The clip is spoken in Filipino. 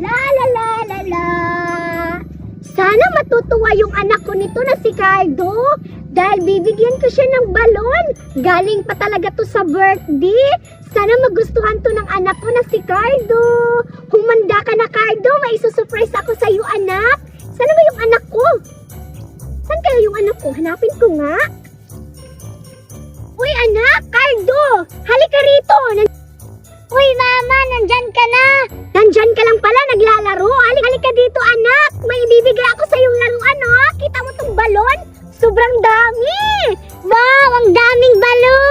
La la la la la. Sana matutuwa yung anak ko nito na si Cardo. Dahil bibigyan ko siya ng balon. Galing pa talaga to sa birthday. Sana magustuhan to ng anak ko na si Cardo. Humanda ka na, Cardo. May isusurprise ako sa iyo, anak. Sana ba yung anak ko? Saan kaya yung anak ko? Hanapin ko nga. Uy, anak! Cardo! Halika rito! Uy, mama! Nandyan ka na! Nandyan ka lang pala, naglalaro. Halika dito, anak! May ibibigay ako sa iyong laruan, oh! Kita mo tong balon? Sobrang dami! Wow! Ang daming balon!